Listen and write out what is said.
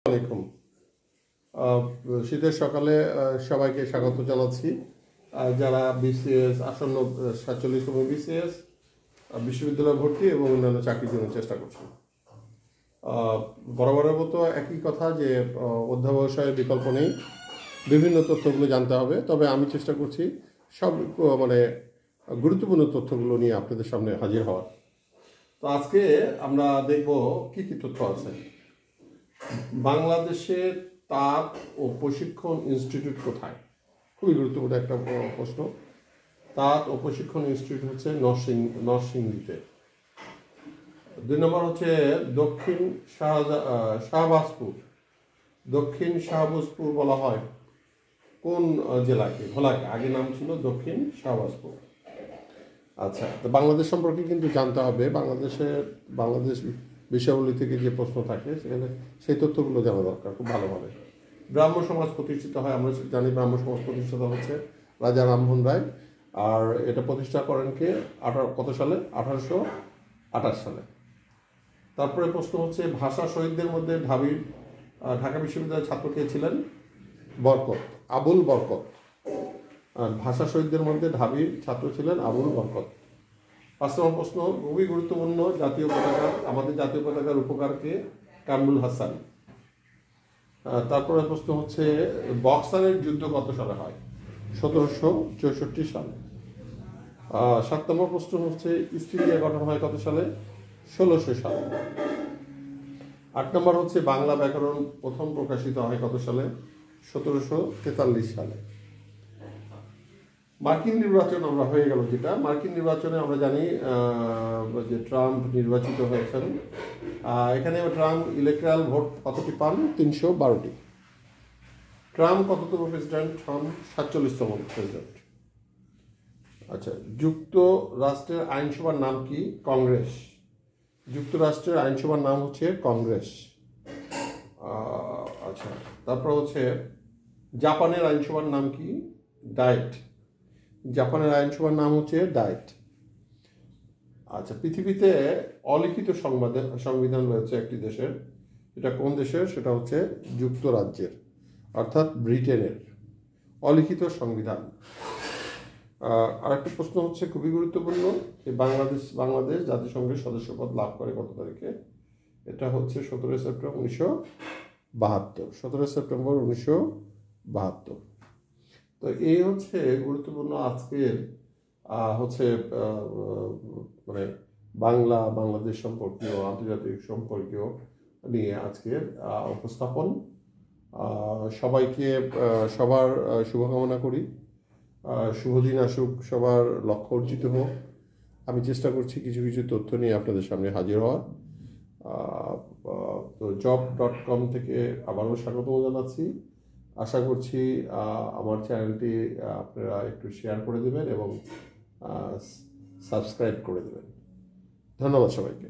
আলাইকুম। শীতের সকালে সবাইকে স্বাগত জানাচ্ছি। যারা বিসিএস আসন্ন 47তম বিসিএস বিশ্ববিদ্যালয় ভর্তি এবং অন্যান্য চাকরির জন্য চেষ্টা করছেন, বরাবরের মতো একই কথা যে অধ্যাবসায়ের বিকল্প নেই, বিভিন্ন তথ্যগুলো জানতে হবে। তবে আমি চেষ্টা করছি সব গুরুত্বপূর্ণ তথ্যগুলো নিয়ে আপনাদের সামনে হাজির হওয়ার। তো আজকে আমরা দেখব কি কি তথ্য আছে। বাংলাদেশের তাঁত ও প্রশিক্ষণ ইনস্টিটিউট কোথায়? খুবই গুরুত্বপূর্ণ একটা প্রশ্ন। তাঁত ও প্রশিক্ষণ ইনস্টিটিউট হচ্ছে নরসিংদীতে। 2 নম্বর হচ্ছে দক্ষিণ শাহবাজপুর। দক্ষিণ শাহবাজপুর বলা হয় কোন জেলাকে? ভোলাকে। আগে নাম ছিল দক্ষিণ শাহবাজপুর। আচ্ছা, তো বাংলাদেশ সম্পর্কে কিন্তু জানতে হবে। বাংলাদেশ বিষয়াবলী থেকে যে প্রশ্ন থাকে সেখানে সেই তথ্যগুলো জানা দরকার খুব ভালোভাবে। ব্রাহ্ম সমাজ প্রতিষ্ঠিত হয়, আমরা জানি ব্রাহ্ম সমাজ প্রতিষ্ঠিত হচ্ছে রাজা রামমোহন রায়। আর এটা প্রতিষ্ঠা করেন কে? কত সালে? 1828 সালে। তারপরে প্রশ্ন হচ্ছে ভাষা শহীদদের মধ্যে ঢাকা বিশ্ববিদ্যালয়ের ছাত্র কে ছিলেন? বরকত, আবুল বরকত। আর ভাষা শহীদদের মধ্যে ঢাবির ছাত্র ছিলেন আবুল বরকত। 5 নম্বর প্রশ্ন খুবই গুরুত্বপূর্ণ, জাতীয় পতাকা, আমাদের জাতীয় পতাকার উপকারকে? কামরুল হাসান। তারপরে প্রশ্ন হচ্ছে বক্সারের যুদ্ধ কত সালে হয়? 1764 সালে। 7 নম্বর প্রশ্ন হচ্ছে ইস্ট ইন্ডিয়া গঠন হয় কত সালে? 1600 সালে। 8 নম্বর হচ্ছে বাংলা ব্যাকরণ প্রথম প্রকাশিত হয় কত সালে? 1743 সালে। মার্কিন নির্বাচন আমরা হয়ে গেল, যেটা মার্কিন নির্বাচনে আমরা জানি যে ট্রাম্প নির্বাচিত হয়েছেন। এখানে ট্রাম্প ইলেকট্রাল ভোট কতটি পান? 312টি। ট্রাম্প কততম প্রেসিডেন্ট হন? 47তম প্রেসিডেন্ট। আচ্ছা, যুক্তরাষ্ট্রের আইনসভার নাম কি? কংগ্রেস। যুক্তরাষ্ট্রের আইনসভার নাম হচ্ছে কংগ্রেস। আচ্ছা, তারপর হচ্ছে জাপানের আইনসভার নাম কি? ডায়েট। জাপানের আইনসভার নাম হচ্ছে ডায়েট। আচ্ছা, পৃথিবীতে অলিখিত সংবিধান রয়েছে একটি দেশের। এটা কোন দেশের? সেটা হচ্ছে যুক্তরাজ্যের, অর্থাৎ ব্রিটেনের অলিখিত সংবিধান। আরেকটা প্রশ্ন হচ্ছে খুবই গুরুত্বপূর্ণ, যে বাংলাদেশ জাতিসংঘের সদস্যপদ লাভ করে কত তারিখে? এটা হচ্ছে 17 সেপ্টেম্বর 1972। 17 সেপ্টেম্বর 1972। তো এই হচ্ছে গুরুত্বপূর্ণ আজকের হচ্ছে বাংলাদেশ সম্পর্কীয়, আন্তর্জাতিক সম্পর্কীয় নিয়ে আজকের উপস্থাপন। সবাইকে সবার শুভকামনা করি। শুভদিন আসুক, সবার লক্ষ্য অর্জিত হোক। আমি চেষ্টা করছি কিছু কিছু তথ্য নিয়ে আপনাদের সামনে হাজির হওয়ার। তো job.com থেকে আবারও স্বাগত জানাচ্ছি। আশা করছি আমার চ্যানেলটি আপনারা একটু শেয়ার করে দেবেন এবং সাবস্ক্রাইব করে দেবেন। ধন্যবাদ সবাইকে।